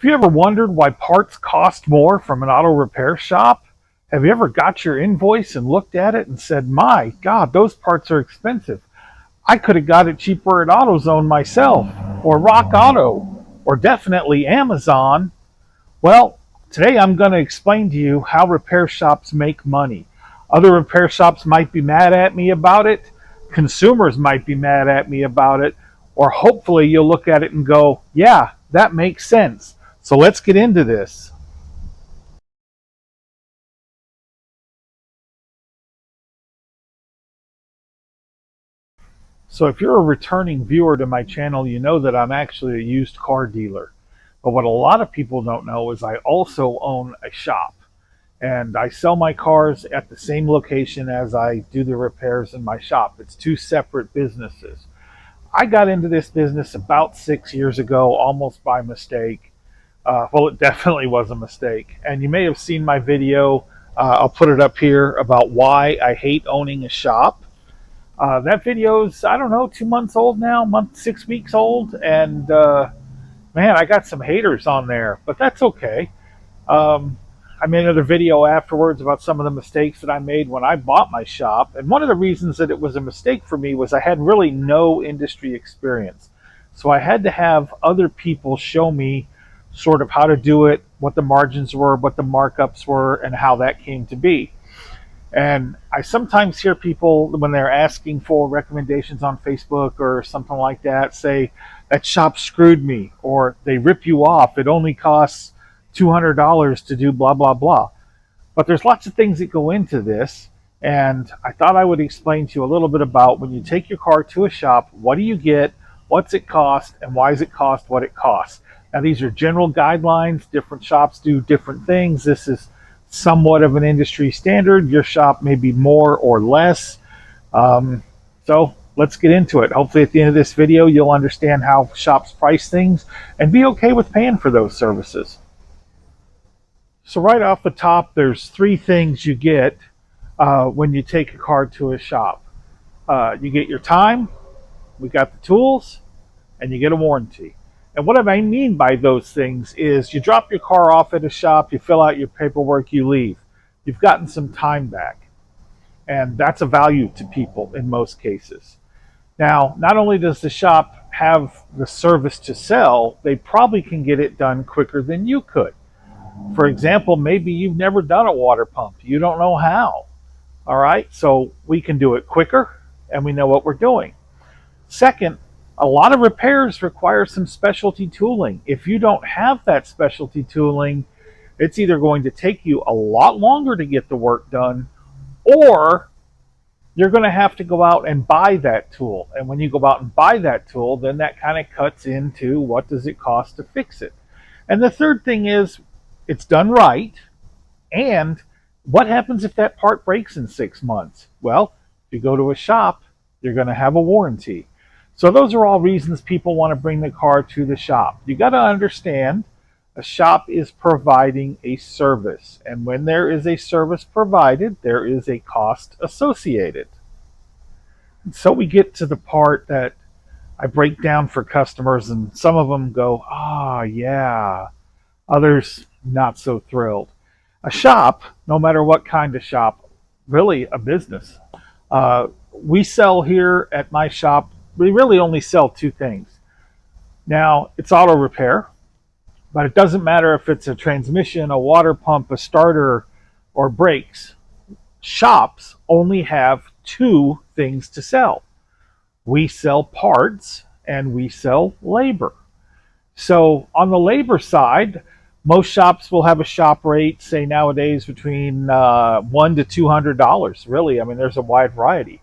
Have you ever wondered why parts cost more from an auto repair shop? Have you ever got your invoice and looked at it and said, my God, those parts are expensive. I could have got it cheaper at AutoZone myself, or Rock Auto, or definitely Amazon. Well, today I'm going to explain to you how repair shops make money. Other repair shops might be mad at me about it, consumers might be mad at me about it, or hopefully you'll look at it and go, yeah, that makes sense. So let's get into this. So if you're a returning viewer to my channel, you know that I'm actually a used car dealer. But what a lot of people don't know is I also own a shop. And I sell my cars at the same location as I do the repairs in my shop. It's two separate businesses. I got into this business about 6 years ago, almost by mistake. Well, it definitely was a mistake. And you may have seen my video, I'll put it up here, about why I hate owning a shop. That video's, I don't know, 2 months old now, 6 weeks old. And man, I got some haters on there, but that's okay. I made another video afterwards about some of the mistakes that I made when I bought my shop. And one of the reasons that it was a mistake for me was I had really no industry experience. So I had to have other people show me sort of how to do it, what the margins were, what the markups were, and how that came to be. And I sometimes hear people, when they're asking for recommendations on Facebook or something like that, say, that shop screwed me, or they rip you off. It only costs $200 to do blah, blah, blah. But there's lots of things that go into this. And I thought I would explain to you a little bit about when you take your car to a shop, what do you get, what's it cost, and why does it cost what it costs. Now, these are general guidelines. Different shops do different things. This is somewhat of an industry standard. Your shop may be more or less. So let's get into it. Hopefully at the end of this video, you'll understand how shops price things and be okay with paying for those services. So right off the top, there's three things you get when you take a car to a shop. You get your time, we got the tools, and you get a warranty. And what I mean by those things is you drop your car off at a shop, you fill out your paperwork, you leave. You've gotten some time back. And that's a value to people in most cases. Now, not only does the shop have the service to sell, they probably can get it done quicker than you could. For example, maybe you've never done a water pump. You don't know how. All right, so we can do it quicker and we know what we're doing. Second, a lot of repairs require some specialty tooling. If you don't have that specialty tooling, it's either going to take you a lot longer to get the work done, or you're going to have to go out and buy that tool. And when you go out and buy that tool, then that kind of cuts into what does it cost to fix it. And the third thing is it's done right. And what happens if that part breaks in 6 months? Well, if you go to a shop, you're going to have a warranty. So those are all reasons people want to bring the car to the shop. You got to understand a shop is providing a service. And when there is a service provided, there is a cost associated. And so we get to the part that I break down for customers, and some of them go, yeah. Others not so thrilled. A shop, no matter what kind of shop, really a business. We sell here at my shop, we really only sell two things. Now, it's auto repair, but it doesn't matter if it's a transmission, a water pump, a starter, or brakes. Shops only have two things to sell. We sell parts and we sell labor. So on the labor side, most shops will have a shop rate, say nowadays, between $100 to $200. Really, I mean, there's a wide variety.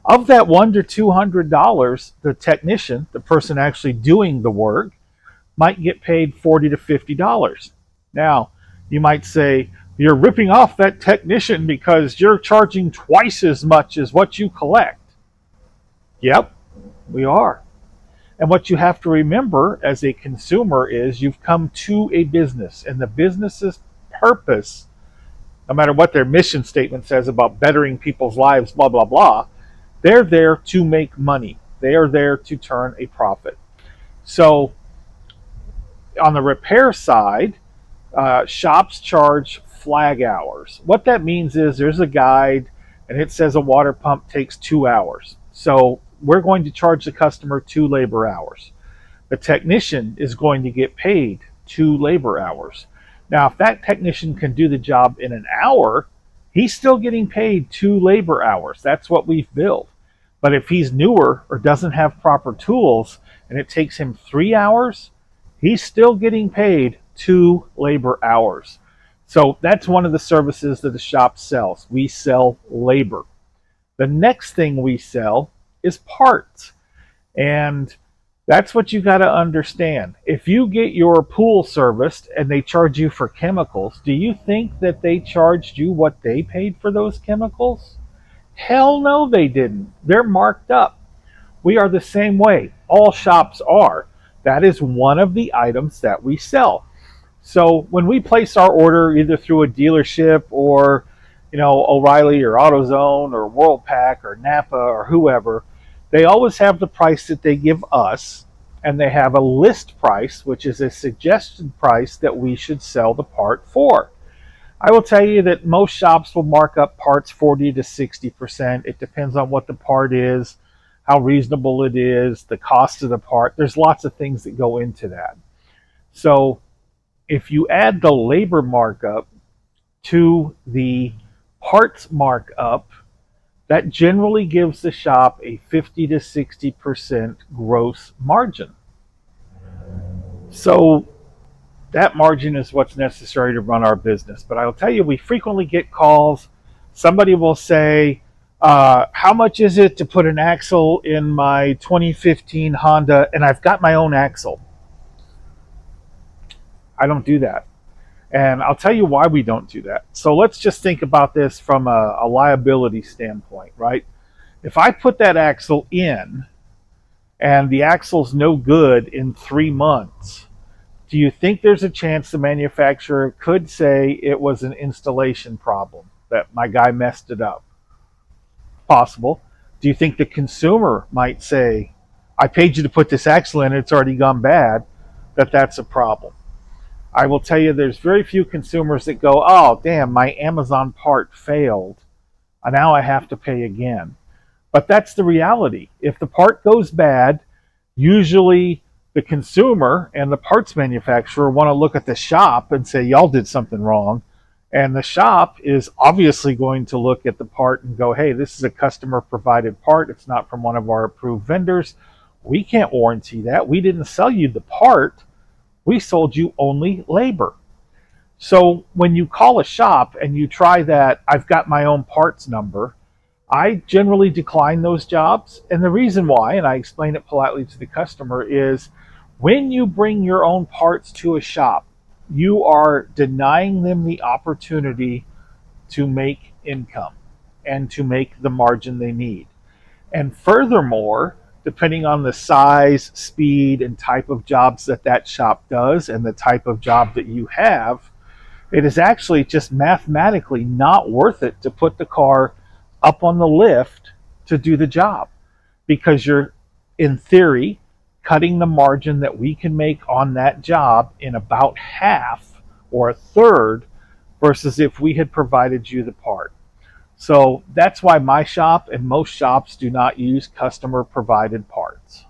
Of that $100 to $200, the technician, the person actually doing the work, might get paid $40 to $50. Now, you might say, you're ripping off that technician because you're charging twice as much as what you collect. Yep, we are. And what you have to remember as a consumer is you've come to a business, and the business's purpose, no matter what their mission statement says about bettering people's lives, blah, blah, blah, they're there to make money. They are there to turn a profit. So On the repair side, shops charge flag hours. What that means is there's a guide and it says a water pump takes 2 hours. So we're going to charge the customer 2 labor hours. The technician is going to get paid 2 labor hours. Now, if that technician can do the job in an hour, he's still getting paid 2 labor hours. That's what we've billed. But if he's newer or doesn't have proper tools and it takes him 3 hours, he's still getting paid 2 labor hours. So that's one of the services that the shop sells. We sell labor. The next thing we sell is parts. And that's what you got to understand. If you get your pool serviced and they charge you for chemicals, do you think that they charged you what they paid for those chemicals? Hell no, they didn't. They're marked up. We are the same way. All shops are. That is one of the items that we sell. So when we place our order either through a dealership or, O'Reilly or AutoZone or WorldPack or Napa or whoever, they always have the price that they give us, and they have a list price, which is a suggested price that we should sell the part for. I will tell you that most shops will mark up parts 40 to 60%. It depends on what the part is, how reasonable it is, the cost of the part. There's lots of things that go into that. So if you add the labor markup to the parts markup, that generally gives the shop a 50 to 60% gross margin. So that margin is what's necessary to run our business. But I'll tell you, we frequently get calls. Somebody will say, how much is it to put an axle in my 2015 Honda, and I've got my own axle? I don't do that. And I'll tell you why we don't do that. So let's just think about this from a liability standpoint, right? If I put that axle in and the axle's no good in 3 months, do you think there's a chance the manufacturer could say it was an installation problem, that my guy messed it up? Possible. Do you think the consumer might say, I paid you to put this axle in, it's already gone bad, that's a problem? I will tell you there's very few consumers that go, oh, damn, my Amazon part failed. Now I have to pay again. But that's the reality. If the part goes bad, usually the consumer and the parts manufacturer want to look at the shop and say, y'all did something wrong. And the shop is obviously going to look at the part and go, hey, this is a customer provided part. It's not from one of our approved vendors. We can't warranty that. We didn't sell you the part. We sold you only labor. So when you call a shop and you try that, I've got my own parts number, I generally decline those jobs. And the reason why, and I explain it politely to the customer, is when you bring your own parts to a shop, you are denying them the opportunity to make income and to make the margin they need. And furthermore, depending on the size, speed, and type of jobs that shop does and the type of job that you have, it is actually just mathematically not worth it to put the car up on the lift to do the job, because you're, in theory, cutting the margin that we can make on that job in about half or a third versus if we had provided you the part. So that's why my shop and most shops do not use customer provided parts.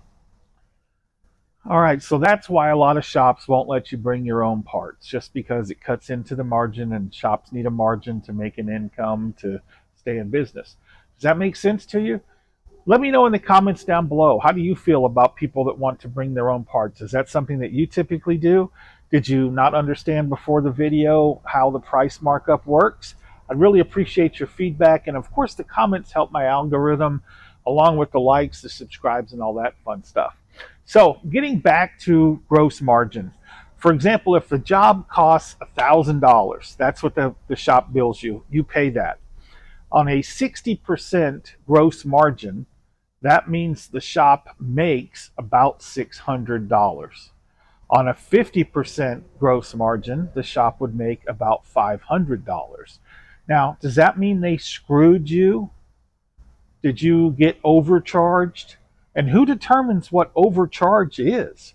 All right, so that's why a lot of shops won't let you bring your own parts, just because it cuts into the margin, and shops need a margin to make an income to stay in business. Does that make sense to you? Let me know in the comments down below. How do you feel about people that want to bring their own parts? Is that something that you typically do? Did you not understand before the video how the price markup works? I'd really appreciate your feedback. And of course, the comments help my algorithm, along with the likes, the subscribes, and all that fun stuff. So getting back to gross margin. For example, if the job costs $1,000, that's what the shop bills you. You pay that. On a 60% gross margin, that means the shop makes about $600. On a 50% gross margin, the shop would make about $500. Now, does that mean they screwed you? Did you get overcharged? And who determines what overcharge is?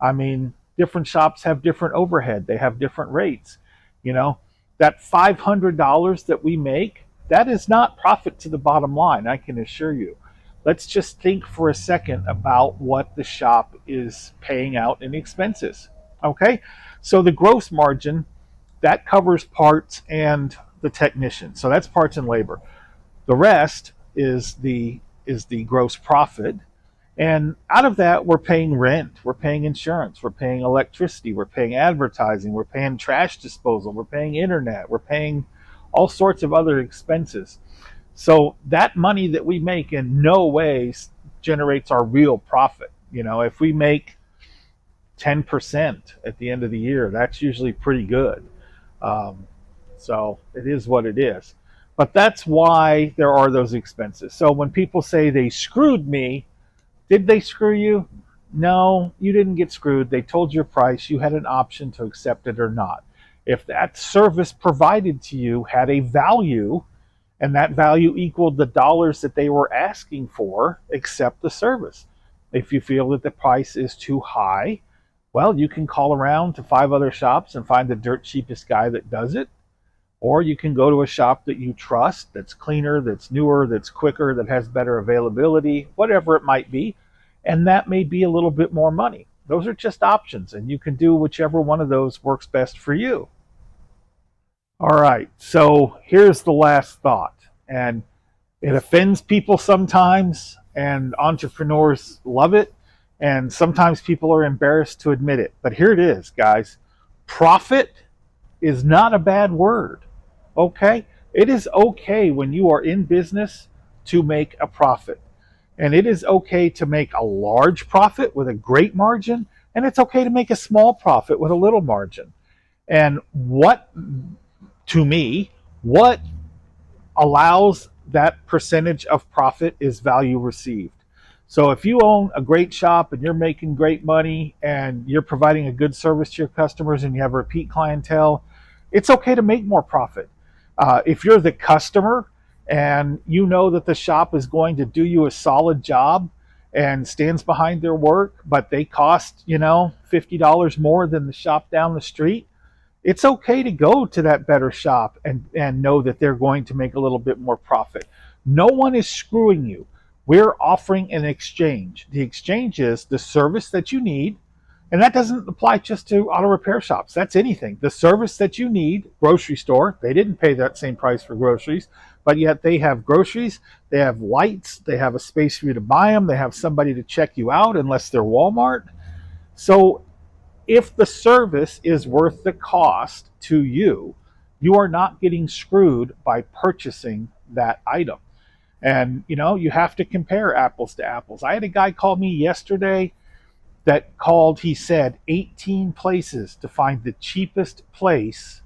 I mean, Different shops have different overhead. They have different rates. You know, that $500 that we make, that is not profit to the bottom line, I can assure you. Let's just think for a second about what the shop is paying out in expenses. Okay? So the gross margin, that covers parts and the technician. So that's parts and labor. The rest is the gross profit. And out of that, we're paying rent, we're paying insurance, we're paying electricity, we're paying advertising, we're paying trash disposal, we're paying internet, we're paying all sorts of other expenses. So that money that we make in no way generates our real profit. You know, if we make 10% at the end of the year, that's usually pretty good. Um, so it is what it is. But that's why there are those expenses. So when people say they screwed me, did they screw you? No, you didn't get screwed. They told your price. You had an option to accept it or not. If that service provided to you had a value and that value equaled the dollars that they were asking for, accept the service. If you feel that the price is too high, well, you can call around to 5 other shops and find the dirt cheapest guy that does it. Or you can go to a shop that you trust, that's cleaner, that's newer, that's quicker, that has better availability, whatever it might be. And that may be a little bit more money. Those are just options, and you can do whichever one of those works best for you. All right, so here's the last thought. And it offends people sometimes, and entrepreneurs love it. And sometimes people are embarrassed to admit it. But here it is, guys. Profit is not a bad word. Okay? It is okay when you are in business to make a profit. And it is okay to make a large profit with a great margin. And it's okay to make a small profit with a little margin. And to me, what allows that percentage of profit is value received. So if you own a great shop and you're making great money and you're providing a good service to your customers and you have repeat clientele, it's okay to make more profit. If you're the customer and you know that the shop is going to do you a solid job and stands behind their work, but they cost, $50 more than the shop down the street, it's okay to go to that better shop and know that they're going to make a little bit more profit. No one is screwing you. We're offering an exchange. The exchange is the service that you need, and that doesn't apply just to auto repair shops. That's anything. The service that you need, grocery store, they didn't pay that same price for groceries, but yet they have groceries, they have lights, they have a space for you to buy them, they have somebody to check you out unless they're Walmart. So if the service is worth the cost to you, you are not getting screwed by purchasing that item. And you have to compare apples to apples. I had a guy call me yesterday he said 18 places to find the cheapest place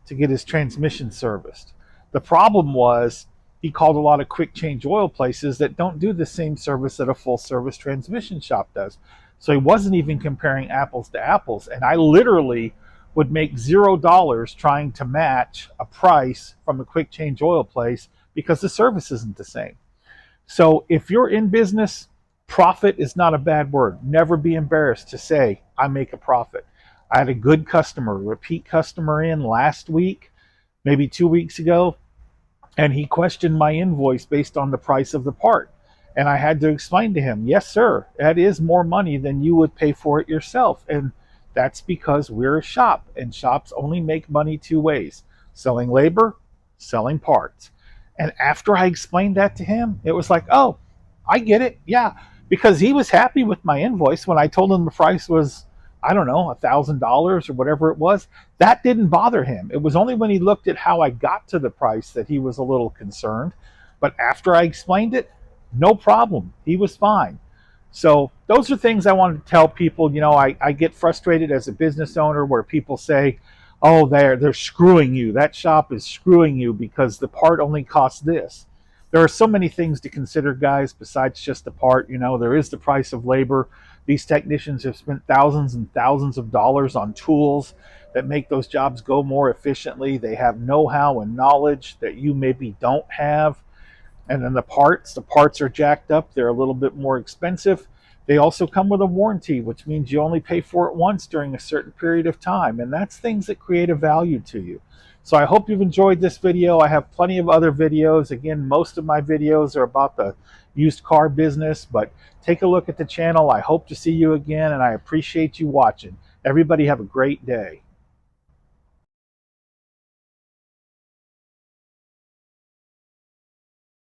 to get his transmission serviced. The problem was he called a lot of quick change oil places that don't do the same service that a full service transmission shop does. So he wasn't even comparing apples to apples. And I literally would make $0 trying to match a price from a quick change oil place because the service isn't the same. So if you're in business, profit is not a bad word. Never be embarrassed to say, I make a profit. I had a good customer, repeat customer in last week, maybe 2 weeks ago, and he questioned my invoice based on the price of the part. And I had to explain to him, yes, sir, that is more money than you would pay for it yourself. And that's because we're a shop, and shops only make money two ways: selling labor, selling parts. And after I explained that to him, it was like, oh, I get it. Yeah. Because he was happy with my invoice when I told him the price was, I don't know, $1,000 or whatever it was. That didn't bother him. It was only when he looked at how I got to the price that he was a little concerned. But after I explained it, no problem. He was fine. So those are things I wanted to tell people. I get frustrated as a business owner where people say, oh, they're screwing you. That shop is screwing you because the part only costs this. There are so many things to consider, guys, besides just the part. There is the price of labor. These technicians have spent thousands and thousands of dollars on tools that make those jobs go more efficiently. They have know-how and knowledge that you maybe don't have. And then the parts are jacked up. They're a little bit more expensive. They also come with a warranty, which means you only pay for it once during a certain period of time, and that's things that create a value to you. So I hope you've enjoyed this video. I have plenty of other videos. Again, most of my videos are about the used car business, but take a look at the channel. I hope to see you again, and I appreciate you watching. Everybody have a great day.